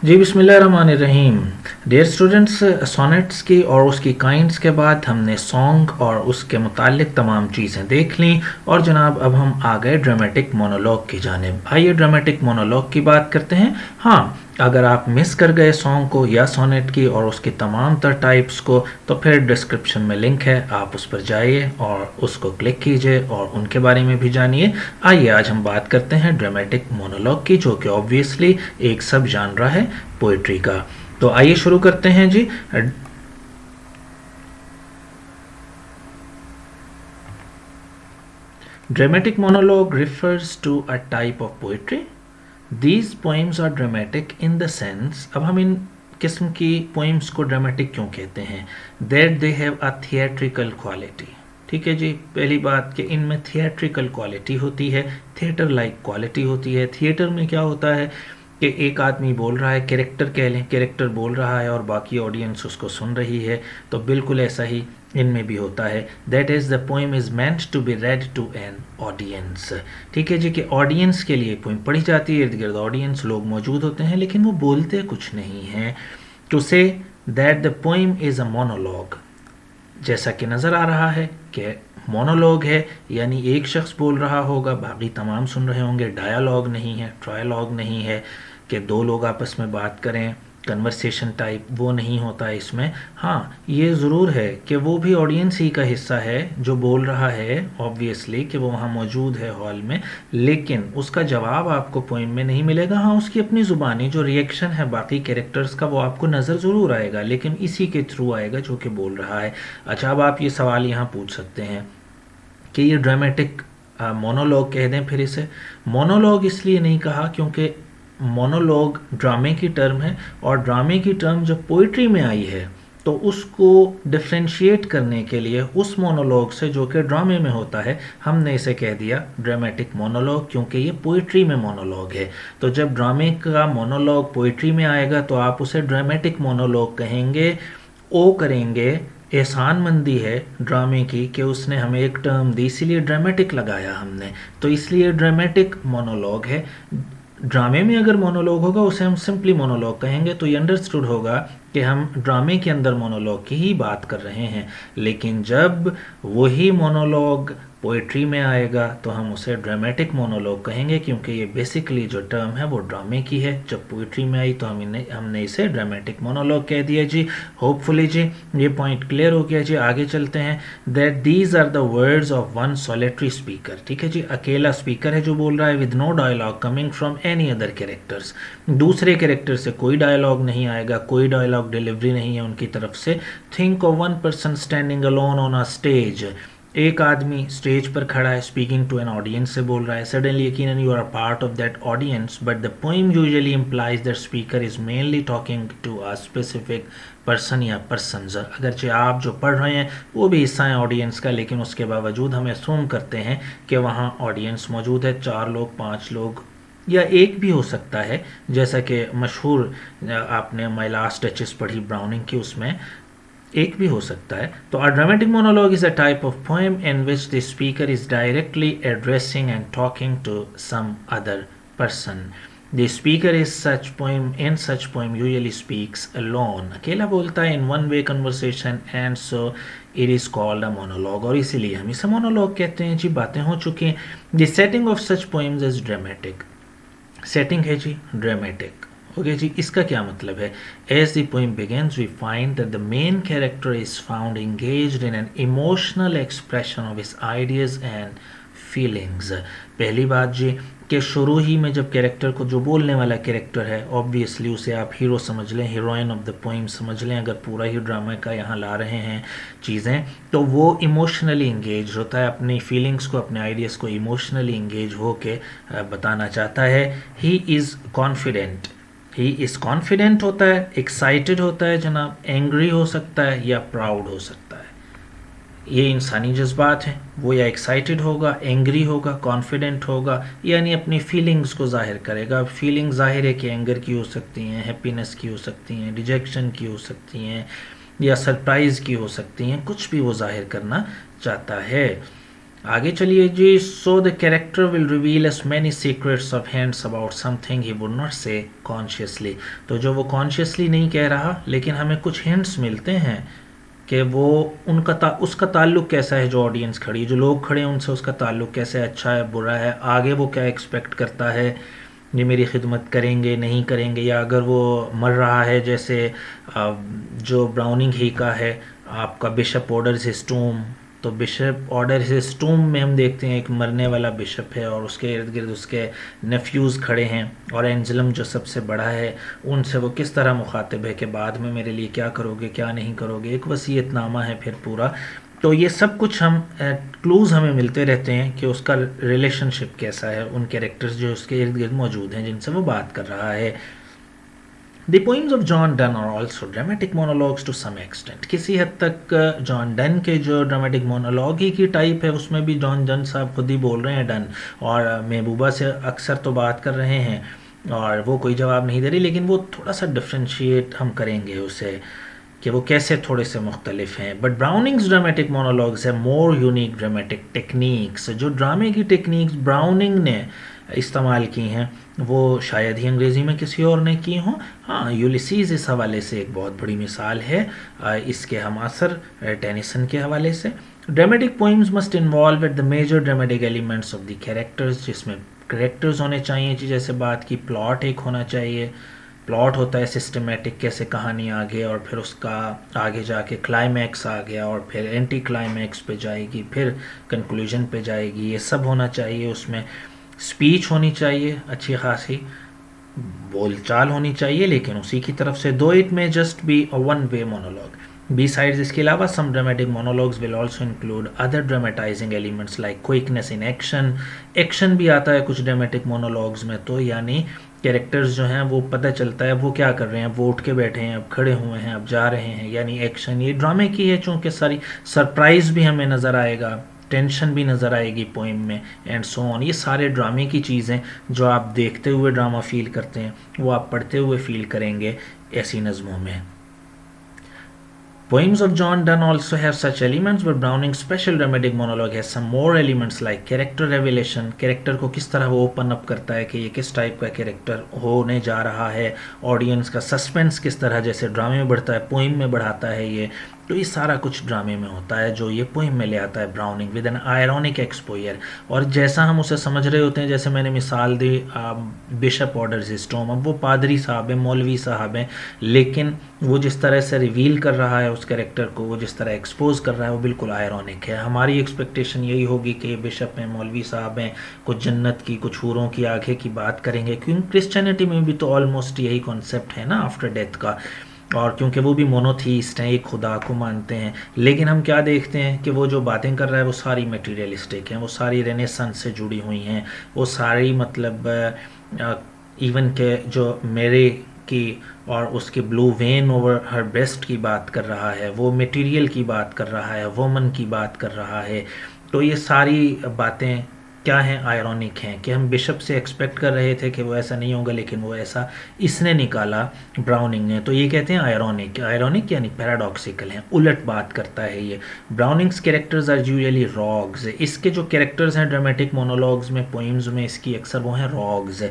जी बिस्मिल्लाहिर्रहमानिर्रहीम। Dear students, sonnets की और उसकी काइंड्स के बाद हमने सॉन्ग और उसके मुतालिक तमाम चीज़ें देख लीं और जनाब अब हम आ गए ड्रामेटिक मोनोलॉग की जानिब। आइए ड्रामेटिक मोनोलॉग की बात करते हैं। हाँ, अगर आप मिस कर गए सॉन्ग को या सोनेट की और उसकी तमाम तर टाइप्स को तो फिर डिस्क्रिप्शन में लिंक है, आप उस पर जाइए और उसको क्लिक कीजिए और उनके बारे में भी जानिए। आइए आज हम बात करते हैं ड्रामेटिक मोनोलॉग की, जो कि ऑब्वियसली एक सब जानरा है पोइट्री का। तो आइए शुरू करते हैं जी। Dramatic monologue refers to a type of poetry. These poems are dramatic in the sense, अब हम इन किस्म की पोइम्स को ड्रामेटिक क्यों कहते हैं, that they have a theatrical quality। ठीक है जी, पहली बात कि इनमें थिएट्रिकल क्वालिटी होती है, थिएटर लाइक क्वालिटी होती है। थिएटर में क्या होता है कि एक आदमी बोल रहा है, कैरेक्टर कह लें, कैरेक्टर बोल रहा है और बाकी ऑडियंस उसको सुन रही है, तो बिल्कुल ऐसा ही इनमें भी होता है। That is the poem is meant to be read to an audience. ठीक है जी, कि ऑडियंस के लिए पोइम पढ़ी जाती है, इर्द गिर्द ऑडियंस लोग मौजूद होते हैं लेकिन वो बोलते कुछ नहीं हैं। To say that the poem is a monologue, जैसा कि नज़र आ रहा है कि मोनोलॉग है, यानी एक शख्स बोल रहा होगा, बाकी तमाम सुन रहे होंगे। डायलॉग नहीं है, ट्रायलॉग नहीं है कि दो लोग आपस में बात करें, कन्वर्सेशन टाइप, वो नहीं होता है इसमें। हाँ, ये ज़रूर है कि वो भी ऑडियंस ही का हिस्सा है जो बोल रहा है, ऑब्वियसली कि वो वहाँ मौजूद है हॉल में, लेकिन उसका जवाब आपको पोइम में नहीं मिलेगा। हाँ, उसकी अपनी ज़ुबानी जो रिएक्शन है बाकी कैरेक्टर्स का वो आपको नज़र ज़रूर आएगा, लेकिन इसी के थ्रू आएगा जो कि बोल रहा है। अच्छा, अब आप ये सवाल यहाँ पूछ सकते हैं कि ये ड्रामेटिक मोनोलॉग कह दें फिर इसे। मोनोलॉग इसलिए नहीं कहा क्योंकि मोनोलॉग ड्रामे की टर्म है और ड्रामे की टर्म जब पोइट्री में आई है तो उसको डिफ्रेंशिएट करने के लिए उस मोनोलॉग से जो कि ड्रामे में होता है हमने इसे कह दिया ड्रामेटिक मोनोलॉग, क्योंकि ये पोइट्री में मोनोलॉग है। तो जब ड्रामे का मोनोलॉग पोइट्री में आएगा तो आप उसे ड्रामेटिक मोनोलॉग कहेंगे। ओ करेंगे, एहसानमंदी है ड्रामे की कि उसने हमें एक टर्म दी, इसीलिए ड्रामेटिक लगाया हमने, तो इसलिए ड्रामेटिक मोनोलॉग है। ड्रामे में अगर मोनोलॉग होगा उसे हम सिंपली मोनोलॉग कहेंगे, तो ये अंडरस्टूड होगा कि हम ड्रामे के अंदर मोनोलॉग की ही बात कर रहे हैं। लेकिन जब वही मोनोलॉग पोइट्री में आएगा तो हम उसे ड्रामेटिक मोनोलॉग कहेंगे, क्योंकि ये बेसिकली जो टर्म है वो ड्रामे की है। जब पोइट्री में आई तो हमने इसे ड्रामेटिक मोनोलॉग कह दिया जी। होपफुली जी ये पॉइंट क्लियर हो गया जी। आगे चलते हैं। That these are the words of one solitary speaker. ठीक है जी, अकेला स्पीकर है जो बोल रहा है, with no dialogue coming from any other characters. दूसरे कैरेक्टर से कोई डायलॉग नहीं आएगा, कोई डायलॉग डिलीवरी नहीं है उनकी तरफ से। Think of one person standing alone on a stage. एक आदमी स्टेज पर खड़ा है, स्पीकिंग टू एन ऑडियंस से बोल रहा है। सडनली यकीनन you are part of that audience, but the poem usually implies that speaker is mainly talking to a specific person या पर्सन्स। अगरचे आप जो पढ़ रहे हैं वो भी हिस्सा है ऑडियंस का, लेकिन उसके बावजूद हम असूम करते हैं कि वहाँ ऑडियंस मौजूद है, 4 लोग, 5 लोग या एक भी हो सकता है, जैसा कि मशहूर आपने माई लास्ट टचेस पढ़ी ब्राउनिंग की, उसमें एक भी हो सकता है। तो a dramatic monologue is a type of poem in which the speaker is directly addressing and talking to some other person. The speaker is in such poem usually speaks alone. अकेला बोलता है, in one way conversation, and so it is called a monologue, और इसीलिए हम इसे monologue कहते हैं जी। बातें हो चुकी हैं। The setting of such poems is dramatic. Setting है जी dramatic. ओके जी, इसका क्या मतलब है? As the poem begins, we find that the main character is found engaged in an emotional expression of his ideas and feelings. पहली बात जी कि शुरू ही में जब कैरेक्टर को, जो बोलने वाला कैरेक्टर है, ऑब्वियसली उसे आप हीरो समझ लें, हीरोइन ऑफ द पोइम समझ लें, अगर पूरा ही ड्रामा का यहाँ ला रहे हैं चीज़ें, तो वो इमोशनली इंगेज होता है, अपनी फीलिंग्स को, अपने आइडियाज़ को इमोशनली इंगेज हो के बताना चाहता है। He is confident, he is confident होता है, एक्साइटेड होता है जनाब, एंग्री हो सकता है या प्राउड हो सकता है। ये इंसानी जज्बात हैं, वो या एक्साइटेड होगा, एंग्री होगा, कॉन्फिडेंट होगा, यानी अपनी फीलिंग्स को जाहिर करेगा। फीलिंग जाहिर है कि एंगर की हो सकती हैं, हैप्पीनेस की हो सकती हैं, डिजेक्शन की हो सकती हैं या सरप्राइज़ की हो सकती हैं, कुछ भी वो जाहिर करना चाहता है। आगे चलिए जी। So the character will reveal as many secrets of hands about something he would not say consciously. तो जो वो कॉन्शियसली नहीं कह रहा, लेकिन हमें कुछ हिंट्स मिलते हैं कि वो उसका ताल्लुक कैसा है, जो ऑडियंस खड़ी, जो लोग खड़े हैं उनसे उसका ताल्लुक कैसा है, अच्छा है बुरा है, आगे वो क्या एक्सपेक्ट करता है, ये मेरी खिदमत करेंगे नहीं करेंगे, या अगर वो मर रहा है, जैसे जो ब्राउनिंग ही का है आपका बिशप ऑर्डर्स हिज टूम। तो बिशप ऑर्डर हिज टूम में हम देखते हैं एक मरने वाला बिशप है और उसके इर्द गिर्द उसके नेफ्यूज़ खड़े हैं, और एंजलम जो सबसे बड़ा है उनसे वो किस तरह मुखातिब है कि बाद में मेरे लिए क्या करोगे क्या नहीं करोगे, एक वसीयतनामा है फिर पूरा। तो ये सब कुछ हम क्लूज़ हमें मिलते रहते हैं कि उसका रिलेशनशिप कैसा है उन कैरेक्टर्स जो उसके इर्द गिर्द मौजूद हैं जिनसे वो बात कर रहा है। The poems of John Donne are also dramatic monologues to some extent. किसी हद तक जॉन डन के जो ड्रामेटिक मोनोलॉग ही की टाइप है, उसमें भी जॉन डन साहब खुद ही बोल रहे हैं डन, और महबूबा से अक्सर तो बात कर रहे हैं और वो कोई जवाब नहीं दे रही, लेकिन वो थोड़ा सा डिफ्रेंशिएट हम करेंगे उसे कि वो कैसे थोड़े से मुख्तलिफ हैं। बट ब्राउनिंग्स ड्रामेटिक मोनोलॉग्स है मोर यूनिक ड्रामेटिक टेक्निक्स। जो ड्रामे की टेक्निक्स ब्राउनिंग ने इस्तेमाल की हैं वो शायद ही अंग्रेज़ी में किसी और ने की हों। हाँ, यूलिसीज़ इस हवाले से एक बहुत बड़ी मिसाल है, इसके हमासर टेनिसन के हवाले से। Dramatic poems must involve at the major dramatic elements of the characters, जिसमें कैरेक्टर्स होने चाहिए, जैसे बात की प्लॉट एक होना चाहिए। प्लॉट होता है सिस्टमेटिक, कैसे कहानी आगे और फिर उसका आगे जाके क्लाइमैक्स आ गया और फिर एंटी क्लाइमैक्स पे जाएगी, फिर कंक्लूजन पे जाएगी, ये सब होना चाहिए। उसमें स्पीच होनी चाहिए अच्छी खासी, बोलचाल होनी चाहिए, लेकिन उसी की तरफ से, though it may just be a one way monologue. Besides इसके अलावा some dramatic monologues will also include other dramatizing elements like quickness in action. Action भी आता है कुछ ड्रामेटिक मोनोलॉग्स में, तो यानी कैरेक्टर्स जो हैं वो पता चलता है वो क्या कर रहे हैं, वो उठ के बैठे हैं, अब खड़े हुए हैं, अब जा रहे हैं, यानी एक्शन। ये ड्रामे की है चूँकि सारी, सरप्राइज भी हमें नज़र आएगा, टेंशन भी नज़र आएगी पोइम में, एंड सो ऑन। ये सारे ड्रामे की चीज़ें जो आप देखते हुए ड्रामा फील करते हैं वो आप पढ़ते हुए फील करेंगे ऐसी नज़मों में। Poems of John Donne also have such elements, but Browning's special dramatic monologue has some more elements like character revelation. Character को किस तरह वो ओपन अप करता है कि ये किस टाइप का कैरेक्टर होने जा रहा है, ऑडियंस का सस्पेंस किस तरह जैसे ड्रामे में बढ़ता है पोइम में बढ़ाता है ये। तो ये सारा कुछ ड्रामे में होता है जो ये पोइम में ले आता है Browning with an ironic exposure. और जैसा हम उसे समझ रहे होते हैं, जैसे मैंने मिसाल दी बिशप ऑर्डर्स हिज टूम, अब वो पादरी साहब हैं, मौलवी साहब हैं, लेकिन वो जिस तरह से रिवील कर रहा है उस कैरेक्टर को, वो जिस तरह एक्सपोज कर रहा है वो बिल्कुल आयरॉनिक है। हमारी एक्सपेक्टेशन यही होगी कि बिशप हैं, मौलवी साहब हैं, कुछ जन्नत की कुछ हूरों की आगे की बात करेंगे, क्योंकि क्रिश्चियनिटी में भी तो ऑलमोस्ट यही कॉन्सेप्ट है ना आफ्टर डेथ का, और क्योंकि वो भी मोनोथीस्ट हैं, एक खुदा को मानते हैं। लेकिन हम क्या देखते हैं कि वो जो बातें कर रहा है वो सारी मटेरियलिस्टिक हैं, वो सारी रेनेसांस से जुड़ी हुई हैं, वो सारी मतलब इवन के जो मेरे की और उसके blue when over her breast की बात कर रहा है, वो मटेरियल की बात कर रहा है, वुमन की बात कर रहा है। तो ये सारी बातें क्या हैं, आयरॉनिक हैं, कि हम बिशप से एक्सपेक्ट कर रहे थे कि वो ऐसा नहीं होगा, लेकिन वो ऐसा इसने निकाला ब्राउनिंग ने। तो ये कहते हैं आयरॉनिक। आयरॉनिक यानी पैराडॉक्सिकल हैं, उलट बात करता है ये। ब्राउनिंग्स कैरेक्टर्स आर यूजुअली रॉग्स। इसके जो कैरेक्टर्स हैं ड्रामेटिक मोनोलॉग्स में, पोइम्स में, इसकी अक्सर वो हैं रॉग्स,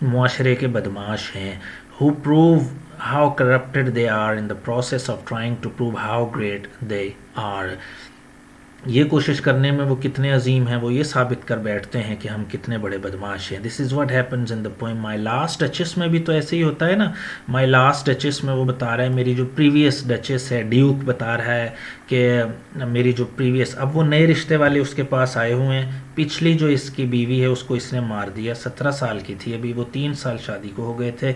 मुआशरे के बदमाश हैं, who prove how corrupted they are in the process of trying to prove how great they are। ये कोशिश करने में वो कितने अजीम हैं, वो ये साबित कर बैठते हैं कि हम कितने बड़े बदमाश हैं। This is what happens in the poem my last duchess में भी तो ऐसे ही होता है ना। माई लास्ट डचेस में वो बता रहा है, मेरी जो प्रीवियस डचेस है, ड्यूक बता रहा है कि मेरी जो प्रीवियस, अब वो नए रिश्ते वाले उसके पास आए हुए हैं, पिछली जो इसकी बीवी है उसको इसने मार दिया, 17 साल की थी अभी, वो 3 साल शादी को हो गए थे,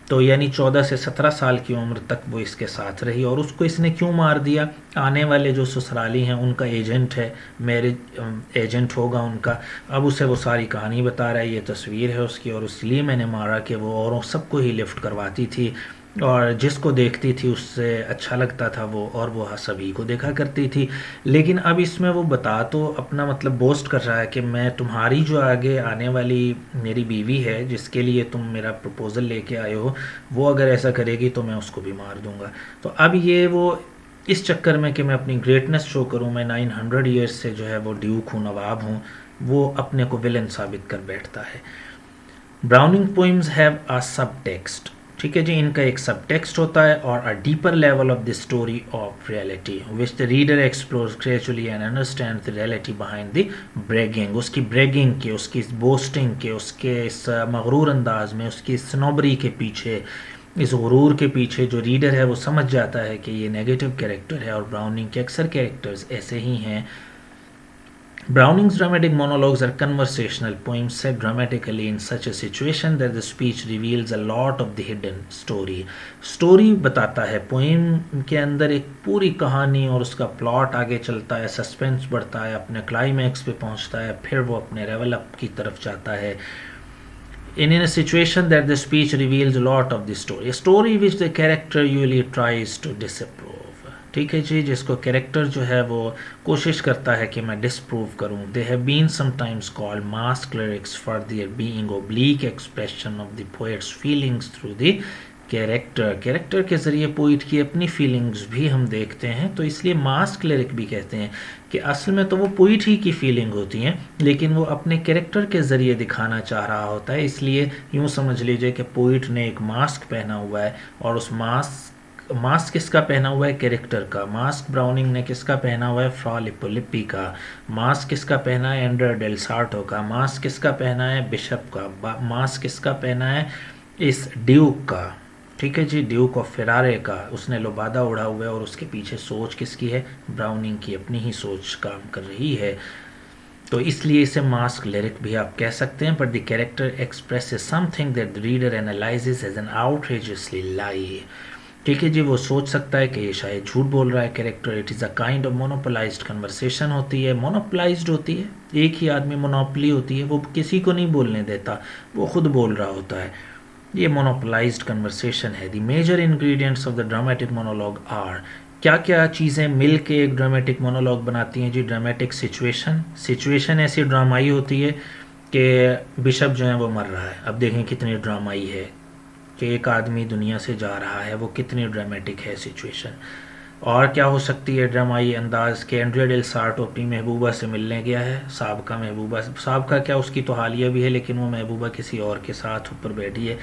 तो यानी 14 से 17 साल की उम्र तक वो इसके साथ रही। और उसको इसने क्यों मार दिया, आने वाले जो ससुराली हैं उनका एजेंट है, मैरिज एजेंट होगा उनका, अब उसे वो सारी कहानी बता रहा है, ये तस्वीर है उसकी, और इसलिए मैंने मारा कि वो औरों सबको ही लिफ्ट करवाती थी और जिसको देखती थी उससे अच्छा लगता था वो, और वो सभी को देखा करती थी। लेकिन अब इसमें वो बता तो अपना मतलब बोस्ट कर रहा है कि मैं तुम्हारी जो आगे आने वाली मेरी बीवी है जिसके लिए तुम मेरा प्रपोज़ल लेके आए हो, वो अगर ऐसा करेगी तो मैं उसको भी मार दूंगा। तो अब ये वो इस चक्कर में कि मैं अपनी ग्रेटनेस शो करूं, मैं 900 ईयर्स से जो है वो ड्यूक हूँ, नवाब हूँ, वो अपने को विलन साबित कर बैठता है। ब्राउनिंग पोइम्स हैव अ सब टेक्स्ट, ठीक है जी, इनका एक सब टेक्स्ट होता है, और a deeper level of the story of reality which the reader explores gradually and understand the reality behind the bragging, उसकी ब्रेगिंग के, उसकी बोस्टिंग के, उसके इस मगरूर अंदाज में, उसकी स्नोबरी के पीछे, इस गुरूर के पीछे जो रीडर है वो समझ जाता है कि ये नेगेटिव कैरेक्टर है, और ब्राउनिंग के अक्सर कैरेक्टर्स ऐसे ही हैं। Browning's dramatic monologues are conversational poems set dramatically in such a situation that the speech reveals a lot of the hidden story. Story बताता है, पोइम के अंदर एक पूरी कहानी और उसका प्लॉट आगे चलता है, सस्पेंस बढ़ता है, अपने क्लाइमैक्स पे पहुंचता है, फिर वो अपने लेवल अप की तरफ जाता है। In a situation that the speech reveals a lot of the story, a story which the character usually tries to disapprove. ठीक है जी, जिसको कैरेक्टर जो है वो कोशिश करता है कि मैं डिसप्रूव करूं। They have been sometimes called mask lyrics for their being oblique expression of the poet's feelings through the character के ज़रिए पोइट की अपनी फीलिंग्स भी हम देखते हैं, तो इसलिए मास्क लिरिक भी कहते हैं कि असल में तो वो पोइट ही की फीलिंग होती हैं, लेकिन वो अपने कैरेक्टर के ज़रिए दिखाना चाह रहा होता है। इसलिए यूँ समझ लीजिए कि पोइट ने एक मास्क पहना हुआ है, और उस मास्क किसका पहना हुआ है? कैरेक्टर का। मास्क ब्राउनिंग ने किसका पहना हुआ है? फ्रा लिप्पी का। मास्क किसका पहना है? एंड्रे डेल सार्टो का। मास्क किसका पहना है? बिशप का। मास्क किसका पहना है? इस ड्यूक का, ठीक है जी, ड्यूक ऑफ फेरारे का। उसने लोबादा उड़ा हुआ है, और उसके पीछे सोच किसकी है? ब्राउनिंग की अपनी ही सोच काम कर रही है, तो इसलिए इसे मास्क लिरिक भी आप कह सकते हैं। But the character expresses something that the reader analyses as an outrageously lie, ठीक है जी, वो सोच सकता है कि ये शायद झूठ बोल रहा है character. It is a kind of monopolised conversation होती है, मोनोपोलाइज्ड होती है, एक ही आदमी मोनोपोली होती है, वो किसी को नहीं बोलने देता, वो खुद बोल रहा होता है। ये मोनोपोलाइज्ड कन्वर्सेशन है। The major ingredients of the dramatic monologue are, क्या क्या चीज़ें मिल के एक ड्रामेटिक मोनोलॉग बनाती हैं जी? ड्रामेटिक सिचुएशन ऐसी ड्रामाई होती है कि बिशप जो है वो मर रहा है। अब देखें कितनी ड्रामाई है कि एक आदमी दुनिया से जा रहा है, वो कितनी ड्रामेटिक है सिचुएशन। और क्या हो सकती है ड्रामाई अंदाज के? एंड्रे डेल सार्टो अपनी महबूबा से मिलने गया है, साबका महबूबा। साबका क्या, उसकी तो हालिया भी है, लेकिन वो महबूबा किसी और के साथ ऊपर बैठी है।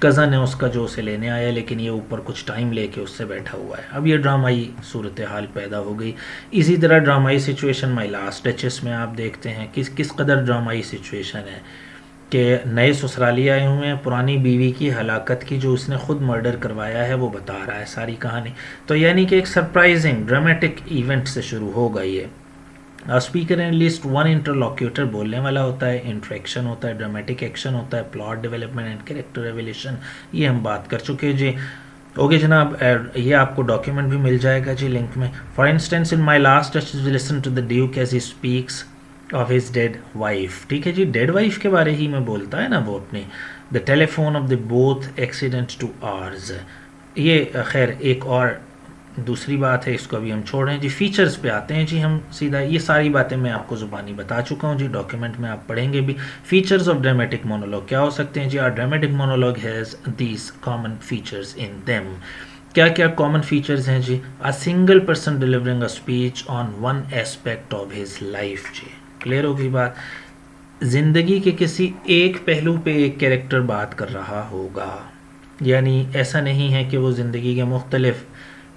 कज़न है उसका जो उसे लेने आया, लेकिन ये ऊपर कुछ टाइम लेके उससे बैठा हुआ है। अब ये ड्रामाई सूरत हाल पैदा हो गई। इसी तरह ड्रामाई सिचुएशन माई लास्ट डचेस में आप देखते हैं किस कदर ड्रामाई सिचुएशन है कि नए ससुराली आए हुए हैं, पुरानी बीवी की हलाकत की जो उसने खुद मर्डर करवाया है वो बता रहा है सारी कहानी। तो यानी कि एक सरप्राइजिंग ड्रामेटिक इवेंट से शुरू होगा ये। Speaker and list one interlocutor बोलने वाला होता है, इंट्रैक्शन होता है, ड्रामेटिक एक्शन होता है, plot development and character revelation, ये हम बात कर चुके हैं जी। ओके जनाब, ये आपको डॉक्यूमेंट भी मिल जाएगा जी लिंक में। For instance in my last listen to the duke as he speaks of his dead wife, ठीक है जी, डेड वाइफ के बारे ही में बोलता है ना वो अपनी। The telephone of the both accident to ours, ये खैर एक और दूसरी बात है, इसको अभी हम छोड़ रहे हैं जी। फीचर्स पे आते हैं जी हम सीधा। ये सारी बातें मैं आपको ज़ुबानी बता चुका हूँ जी, डॉक्यूमेंट में आप पढ़ेंगे भी। फीचर्स ऑफ ड्रामेटिक मोनोलॉग क्या हो सकते हैं जी? Our dramatic monologue has these common features in them. क्या क्या कॉमन फीचर्स हैं जी? A single person delivering a speech on one aspect of his life जी। क्लियर होगी बात? ज़िंदगी के किसी एक पहलू पे एक कैरेक्टर बात कर रहा होगा, यानी ऐसा नहीं है कि वो ज़िंदगी के मुख्तलिफ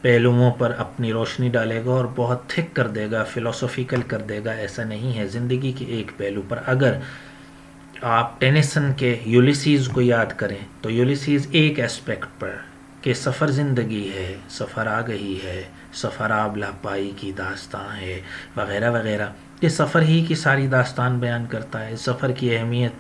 पहलुओं पर अपनी रोशनी डालेगा और बहुत थिक कर देगा, फ़िलोसॉफ़िकल कर देगा, ऐसा नहीं है। ज़िंदगी के एक पहलू पर अगर आप टेनिसन के यूलिसीज़ को याद करें तो यूलिसीज़ एक एस्पेक्ट पर कि सफ़र ज़िंदगी है, सफ़र आ गई है, सफ़र आबला पाई की दास्तां है, वग़ैरह वग़ैरह, ये सफ़र ही की सारी दास्तान बयान करता है, सफ़र की अहमियत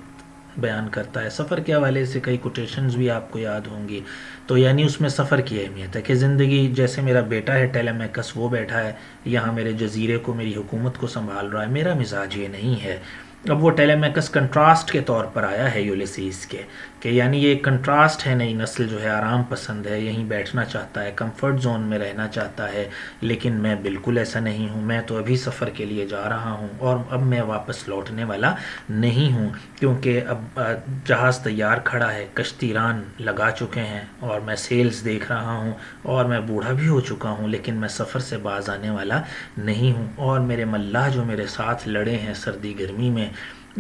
बयान करता है। सफ़र के हवाले से कई कोटेशंस भी आपको याद होंगी। तो यानी उसमें सफ़र की अहमियत है कि ज़िंदगी, जैसे मेरा बेटा है टेलेमेकस, वो बैठा है यहाँ मेरे जजीरे को, मेरी हुकूमत को संभाल रहा है, मेरा मिजाज ये नहीं है। अब वो टेलेमेकस कंट्रास्ट के तौर पर आया है यूलिसीज के, कि यानी ये कंट्रास्ट है, नई नस्ल जो है आराम पसंद है, यहीं बैठना चाहता है, कंफर्ट जोन में रहना चाहता है, लेकिन मैं बिल्कुल ऐसा नहीं हूँ, मैं तो अभी सफ़र के लिए जा रहा हूँ और अब मैं वापस लौटने वाला नहीं हूँ, क्योंकि अब जहाज़ तैयार खड़ा है, कश्ती रान लगा चुके हैं और मैं सेल्स देख रहा हूँ और मैं बूढ़ा भी हो चुका हूँ, लेकिन मैं सफ़र से बाज आने वाला नहीं हूँ। और मेरे मल्लाह जो मेरे साथ लड़े हैं सर्दी गर्मी में,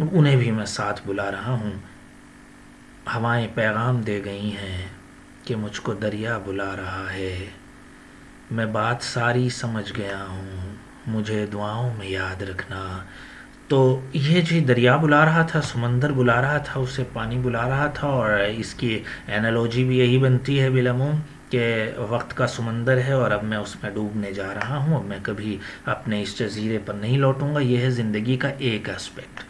उन्हें भी मैं साथ बुला रहा हूँ। हवाएं पैगाम दे गई हैं कि मुझको दरिया बुला रहा है, मैं बात सारी समझ गया हूँ, मुझे दुआओं में याद रखना। तो ये जी दरिया बुला रहा था, समंदर बुला रहा था, उसे पानी बुला रहा था, और इसकी एनालॉजी भी यही बनती है बिलमूम कि वक्त का समंदर है और अब मैं उसमें डूबने जा रहा हूँ, अब मैं कभी अपने इस जजीरे पर नहीं लौटूंगा। यह है ज़िंदगी का एक एस्पेक्ट।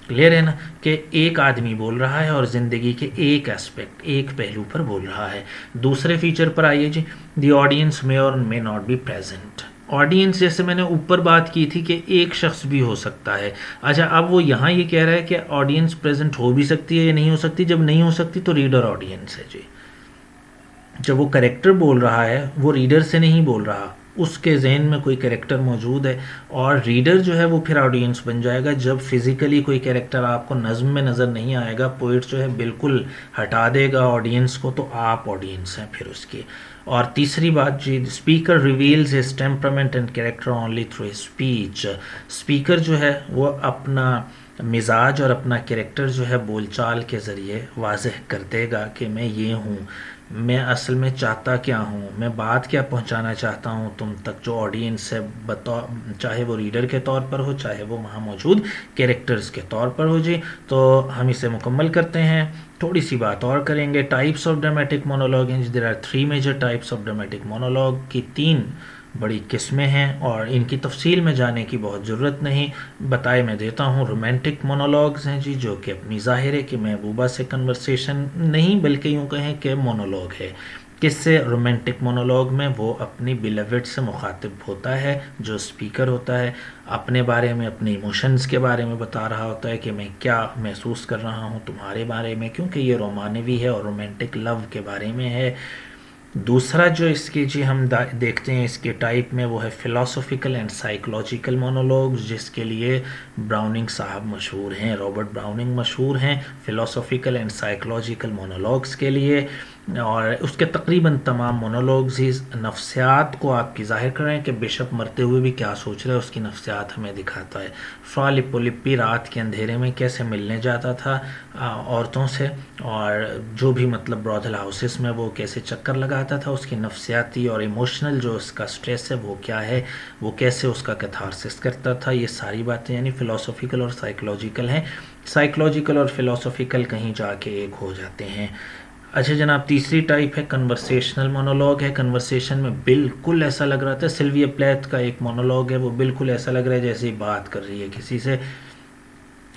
क्लियर है ना, कि एक आदमी बोल रहा है और ज़िंदगी के एक एस्पेक्ट, एक पहलू पर बोल रहा है। दूसरे फीचर पर आइए जी, द ऑडियंस मे और may not be present. Audience जैसे मैंने ऊपर बात की थी कि एक शख्स भी हो सकता है। अच्छा, अब वो यहाँ ये कह रहा है कि ऑडियंस प्रेजेंट हो भी सकती है या नहीं हो सकती। जब नहीं हो सकती तो रीडर ऑडियंस है जी। जब वो करेक्टर बोल रहा है, वो रीडर से नहीं बोल रहा, उसके जहन में कोई कैरेक्टर मौजूद है और रीडर जो है वो फिर ऑडियंस बन जाएगा। जब फिज़िकली कोई कैरेक्टर आपको नज़्म में नज़र नहीं आएगा, पोइट जो है बिल्कुल हटा देगा ऑडियंस को, तो आप ऑडियंस हैं फिर उसकी। और तीसरी बात जी, speaker reveals his temperament and character only through speech. Speaker जो है वो अपना मिजाज और अपना कैरेक्टर जो है बोलचाल के ज़रिए वाजह कर देगा कि मैं ये हूँ, मैं असल में चाहता क्या हूँ, मैं बात क्या पहुँचाना चाहता हूँ तुम तक, जो ऑडियंस है, चाहे वो रीडर के तौर पर हो, चाहे वो वहाँ मौजूद कैरेक्टर्स के तौर पर हो जी। तो हम इसे मुकम्मल करते हैं, थोड़ी सी बात और करेंगे। टाइप्स ऑफ ड्रामेटिक मोनोलॉग हैं, there are 3 major types of dramatic monologue की 3 बड़ी किस्में हैं और इनकी तफसील में जाने की बहुत ज़रूरत नहीं, बताए मैं देता हूँ। रोमांटिक मोनोलॉग्स हैं जी, जो कि अपनी ज़ाहिर है कि महबूबा से कन्वर्सेशन नहीं बल्कि यूँ कहें कि मोनोलॉग है। किससे? रोमांटिक मोनोलॉग में वो अपनी बिलवेड से मुखातिब होता है, जो स्पीकर होता है, अपने बारे में, अपने इमोशंस के बारे में बता रहा होता है कि मैं क्या महसूस कर रहा हूँ तुम्हारे बारे में, क्योंकि ये रोमानवी है और रोमांटिक लव के बारे में है। दूसरा जो इसकी जी हम देखते हैं इसके टाइप में, वो है फ़िलासफ़िकल एंड साइकोलॉजिकल मोनोलॉग्स, जिसके लिए ब्राउनिंग साहब मशहूर हैं, रॉबर्ट ब्राउनिंग मशहूर हैं फ़िलासफ़िकल एंड साइकोलॉजिकल मोनोलॉग्स के लिए। और उसके तकरीबन तमाम मोनोलॉग्स ही नफ्सियात को आपकी ज़ाहिर कर रहे हैं कि बिशप मरते हुए भी क्या सोच रहा है, उसकी नफ्सियात हमें दिखाता है। फ्रा लिप्पी रात के अंधेरे में कैसे मिलने जाता था औरतों से, और जो भी मतलब ब्रॉथल हाउसेस में वो कैसे चक्कर लगाता था, उसकी नफ्सियाती और इमोशनल जो उसका स्ट्रेस है वो क्या है, वो कैसे उसका कैथारसिस करता था, ये सारी बातें यानी फ़िलासफ़िकल और साइकोलॉजिकल हैं। साइकोलॉजिकल और फ़िलासफ़िकल कहीं जाके एक हो जाते हैं। अच्छा जनाब, तीसरी टाइप है कन्वर्सेशनल मोनोलॉग है। कन्वर्सेशन में बिल्कुल ऐसा लग रहा था, सिल्विया प्लेथ का एक मोनोलॉग है, वो बिल्कुल ऐसा लग रहा है जैसे बात कर रही है किसी से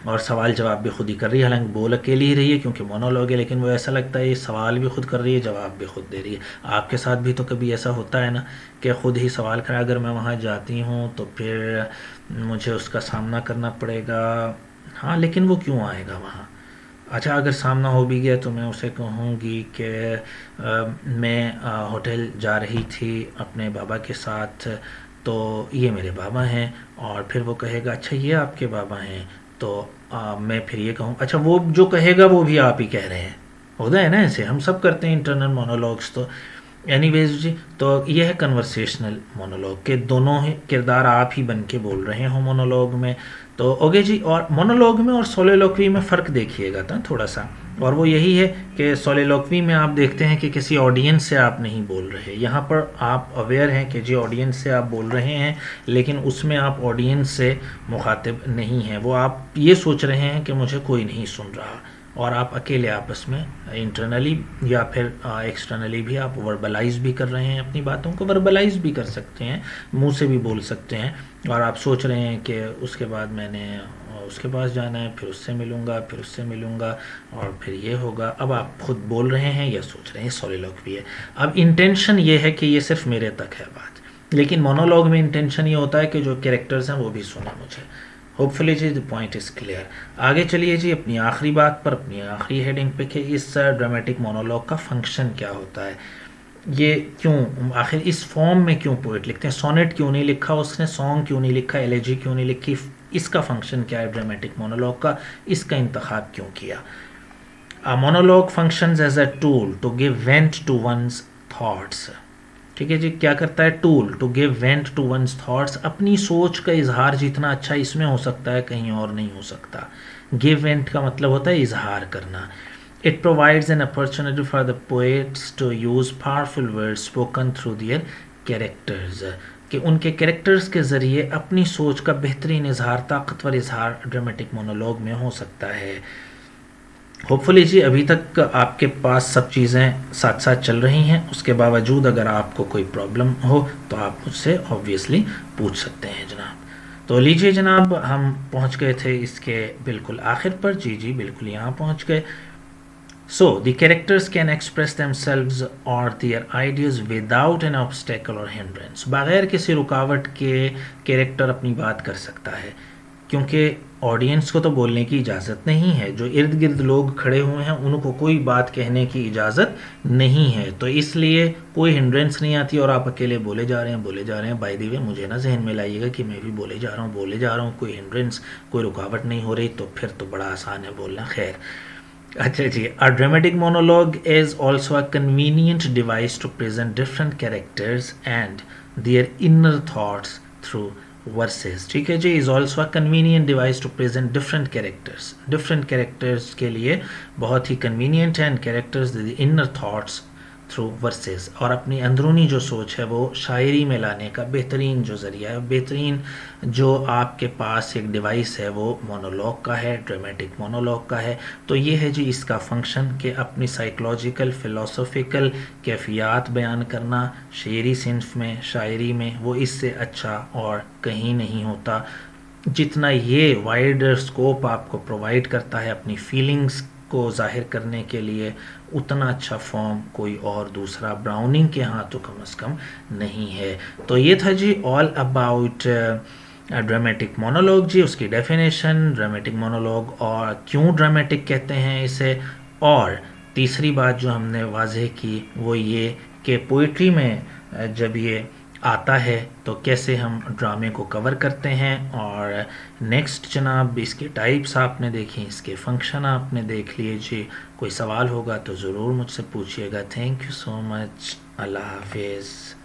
और सवाल जवाब भी खुद ही कर रही है। हालांकि बोल अकेली ही रही है क्योंकि मोनोलॉग है, लेकिन वो ऐसा लगता है ये सवाल भी खुद कर रही है, जवाब भी खुद दे रही है। आपके साथ भी तो कभी ऐसा होता है ना कि खुद ही सवाल करा, अगर मैं वहाँ जाती हूँ तो फिर मुझे उसका सामना करना पड़ेगा, हाँ लेकिन वो क्यों आएगा वहाँ। अच्छा, अगर सामना हो भी गया तो मैं उसे कहूँगी कि मैं होटल जा रही थी अपने बाबा के साथ, तो ये मेरे बाबा हैं, और फिर वो कहेगा अच्छा ये आपके बाबा हैं, तो मैं फिर ये कहूँ, अच्छा वो जो कहेगा वो भी आप ही कह रहे हैं। होता है ना ऐसे, हम सब करते हैं इंटरनल मोनोलॉग्स। तो एनीवेज जी, तो ये है कन्वर्सेशनल मोनोलॉग के दोनों ही किरदार आप ही बन के बोल रहे हो मोनोलॉग में। तो ओके जी, और मोनोलॉग में और सोलिलोक्वी में फ़र्क देखिएगा था थोड़ा सा, और वो यही है कि सोलिलोक्वी में आप देखते हैं कि किसी ऑडियंस से आप नहीं बोल रहे, यहाँ पर आप अवेयर हैं कि जी ऑडियंस से आप बोल रहे हैं, लेकिन उसमें आप ऑडियंस से मुखातिब नहीं हैं, वो आप ये सोच रहे हैं कि मुझे कोई नहीं सुन रहा, और आप अकेले आपस में इंटरनली या फिर एक्सटर्नली भी आप वर्बलाइज भी कर रहे हैं, अपनी बातों को वर्बलाइज भी कर सकते हैं, मुंह से भी बोल सकते हैं, और आप सोच रहे हैं कि उसके बाद मैंने उसके पास जाना है, फिर उससे मिलूँगा, फिर उससे मिलूँगा, और फिर ये होगा। अब आप खुद बोल रहे हैं या सोच रहे हैं, सोलिलोक्वी है। अब इंटेंशन ये है कि ये सिर्फ मेरे तक है बात, लेकिन मोनोलॉग में इंटेंशन ये होता है कि जो कैरेक्टर्स हैं वो भी सुने मुझे। होपफुली जी द पॉइंट इज़ क्लियर। आगे चलिए जी अपनी आखिरी बात पर, अपनी आखिरी हेडिंग पे कि इस ड्रामेटिक मोनोलॉग का फंक्शन क्या होता है, ये क्यों आखिर इस फॉर्म में क्यों पोइट लिखते हैं, सोनेट क्यों नहीं लिखा उसने, सॉन्ग क्यों नहीं लिखा, एलेजी क्यों नहीं लिखी, इसका फंक्शन क्या है ड्रामेटिक मोनोलॉग का, इसका इंतखाब क्यों किया। A monologue functions as a tool to give vent to one's thoughts। ठीक है जी, क्या करता है, tool to give vent to one's thoughts, अपनी सोच का इजहार जितना अच्छा इसमें हो सकता है कहीं और नहीं हो सकता। गिव वेंट का मतलब होता है इजहार करना। It provides an opportunity for the poets to use powerful words spoken through their characters, कि उनके कैरेक्टर्स के ज़रिए अपनी सोच का बेहतरीन इजहार, ताकतवर इजहार ड्रामेटिक मोनोलॉग में हो सकता है। होपफुली जी अभी तक आपके पास सब चीज़ें साथ साथ चल रही हैं, उसके बावजूद अगर आपको कोई प्रॉब्लम हो तो आप मुझसे ऑब्वियसली पूछ सकते हैं जनाब। तो लीजिए जनाब, हम पहुंच गए थे इसके बिल्कुल आखिर पर, जी जी बिल्कुल यहाँ पहुंच गए। So the characters can express themselves और their ideas without an obstacle और हिंड्रेंस, बगैर किसी रुकावट के कैरेक्टर अपनी बात कर सकता है, क्योंकि ऑडियंस को तो बोलने की इजाज़त नहीं है, जो इर्द गिर्द लोग खड़े हुए हैं उनको कोई बात कहने की इजाज़त नहीं है, तो इसलिए कोई हिंड्रेंस नहीं आती और आप अकेले बोले जा रहे हैं। बाय द वे मुझे ना जहन में लाइएगा कि मैं भी बोले जा रहा हूँ, कोई हिंड्रेंस कोई रुकावट नहीं हो रही, तो फिर तो बड़ा आसान है बोलना। खैर अच्छा जी, a dramatic monologue is also a convenient device to present different characters and their inner thoughts through verses. ठीक है जी, is also a convenient device to present different characters के लिए बहुत ही कन्वीनियंट है, and characters the inner thoughts through verses, और अपनी अंदरूनी जो सोच है वो शायरी में लाने का बेहतरीन जो ज़रिया है, बेहतरीन जो आपके पास एक डिवाइस है वो मोनोलॉग का है, ड्रामेटिक मोनोलॉग का है। तो ये है जी इसका फंक्शन कि अपनी साइकोलॉजिकल फ़िलोसॉफ़िकल कैफियत बयान करना शेरी सिन्फ में, शायरी में, वो इससे अच्छा और कहीं नहीं होता। जितना ये वाइडर स्कोप आपको प्रोवाइड करता है अपनी फीलिंग्स को ज़ाहिर करने के लिए, उतना अच्छा फॉर्म कोई और दूसरा ब्राउनिंग के यहाँ तो कम से कम नहीं है। तो ये था जी ऑल अबाउट ड्रामेटिक मोनोलॉग जी, उसकी डेफिनेशन, ड्रामेटिक मोनोलॉग और क्यों ड्रामेटिक कहते हैं इसे, और तीसरी बात जो हमने वाज़ेह की वो ये कि पोइट्री में जब ये आता है तो कैसे हम ड्रामे को कवर करते हैं, और नेक्स्ट जनाब इसके टाइप्स आपने देखे, इसके फंक्शन आपने देख लिए जी। कोई सवाल होगा तो ज़रूर मुझसे पूछिएगा। थैंक यू सो मच, अल्लाह हाफिज़।